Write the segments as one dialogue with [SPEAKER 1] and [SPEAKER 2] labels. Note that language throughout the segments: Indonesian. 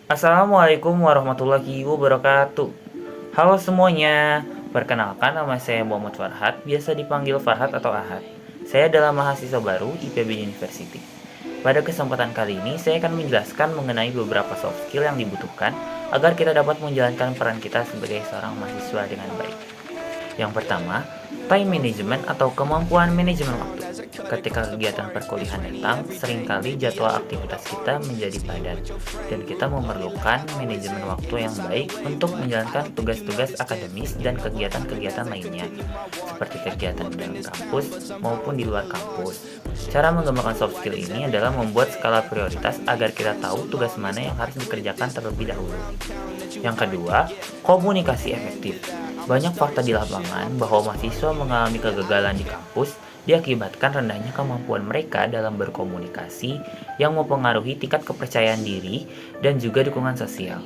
[SPEAKER 1] Assalamualaikum warahmatullahi wabarakatuh. Halo semuanya, perkenalkan nama saya Muhammad Farhat, biasa dipanggil Farhat atau Ahad. Saya adalah mahasiswa baru IPB University. Pada kesempatan kali ini, saya akan menjelaskan mengenai beberapa soft skill yang dibutuhkan agar kita dapat menjalankan peran kita sebagai seorang mahasiswa dengan baik. Yang pertama, time management atau kemampuan manajemen waktu. Ketika kegiatan perkuliahan datang, seringkali jadwal aktivitas kita menjadi padat dan kita memerlukan manajemen waktu yang baik untuk menjalankan tugas-tugas akademis dan kegiatan-kegiatan lainnya, seperti kegiatan di dalam kampus maupun di luar kampus. Cara mengembangkan soft skill ini adalah membuat skala prioritas agar kita tahu tugas mana yang harus dikerjakan terlebih dahulu. Yang kedua, komunikasi efektif. Banyak fakta di lapangan bahwa mahasiswa mengalami kegagalan di kampus diakibatkan rendahnya kemampuan mereka dalam berkomunikasi yang mempengaruhi tingkat kepercayaan diri dan juga dukungan sosial.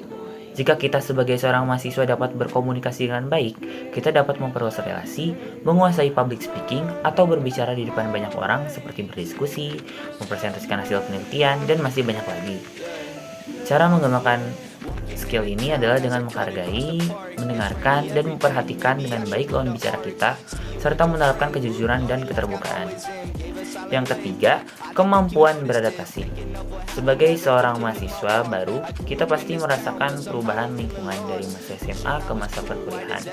[SPEAKER 1] Jika kita sebagai seorang mahasiswa dapat berkomunikasi dengan baik, kita dapat memperluas relasi, menguasai public speaking, atau berbicara di depan banyak orang seperti berdiskusi, mempresentasikan hasil penelitian, dan masih banyak lagi. Cara mengembangkan skill ini adalah dengan menghargai, mendengarkan, dan memperhatikan dengan baik lawan bicara kita, serta menerapkan kejujuran dan keterbukaan. Yang ketiga, kemampuan beradaptasi. Sebagai seorang mahasiswa baru, kita pasti merasakan perubahan lingkungan dari masa SMA ke masa perkuliahan.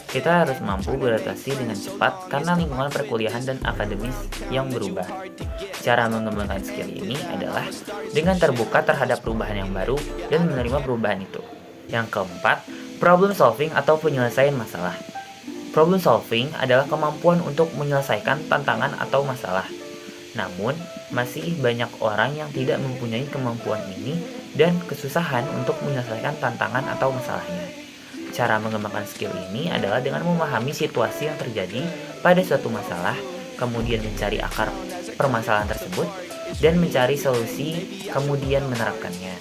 [SPEAKER 1] Kita harus mampu beradaptasi dengan cepat karena lingkungan perkuliahan dan akademis yang berubah. Cara mengembangkan skill ini adalah dengan terbuka terhadap perubahan yang baru dan menerima perubahan itu. Yang keempat, problem solving atau penyelesaian masalah. Problem solving adalah kemampuan untuk menyelesaikan tantangan atau masalah. Namun, masih banyak orang yang tidak mempunyai kemampuan ini dan kesusahan untuk menyelesaikan tantangan atau masalahnya. Cara mengembangkan skill ini adalah dengan memahami situasi yang terjadi pada suatu masalah, kemudian mencari akar permasalahan tersebut, dan mencari solusi, kemudian menerapkannya.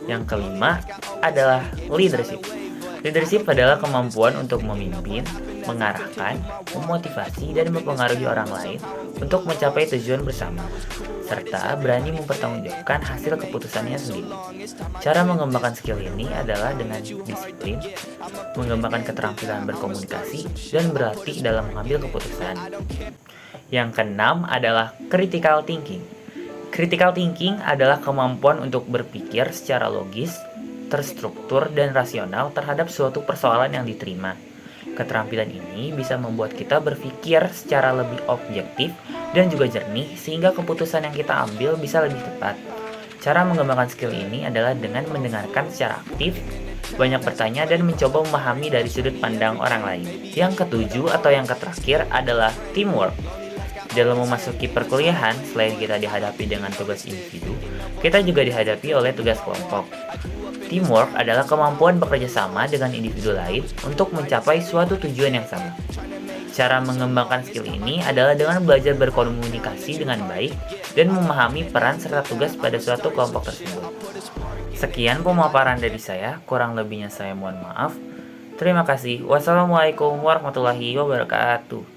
[SPEAKER 1] Yang kelima adalah leadership. Leadership adalah kemampuan untuk memimpin, mengarahkan, memotivasi, dan mempengaruhi orang lain untuk mencapai tujuan bersama, serta berani mempertanggungjawabkan hasil keputusannya sendiri. Cara mengembangkan skill ini adalah dengan disiplin, mengembangkan keterampilan berkomunikasi, dan berlatih dalam mengambil keputusan. Yang keenam adalah critical thinking. Critical thinking adalah kemampuan untuk berpikir secara logis, terstruktur, dan rasional terhadap suatu persoalan yang diterima. Keterampilan ini bisa membuat kita berpikir secara lebih objektif dan juga jernih sehingga keputusan yang kita ambil bisa lebih tepat. Cara mengembangkan skill ini adalah dengan mendengarkan secara aktif, banyak bertanya, dan mencoba memahami dari sudut pandang orang lain. Yang ketujuh atau yang terakhir adalah teamwork. Dalam memasuki perkuliahan, selain kita dihadapi dengan tugas individu, kita juga dihadapi oleh tugas kelompok. Teamwork adalah kemampuan bekerja sama dengan individu lain untuk mencapai suatu tujuan yang sama. Cara mengembangkan skill ini adalah dengan belajar berkomunikasi dengan baik dan memahami peran serta tugas pada suatu kelompok tersebut. Sekian pemaparan dari saya, kurang lebihnya saya mohon maaf. Terima kasih. Wassalamualaikum warahmatullahi wabarakatuh.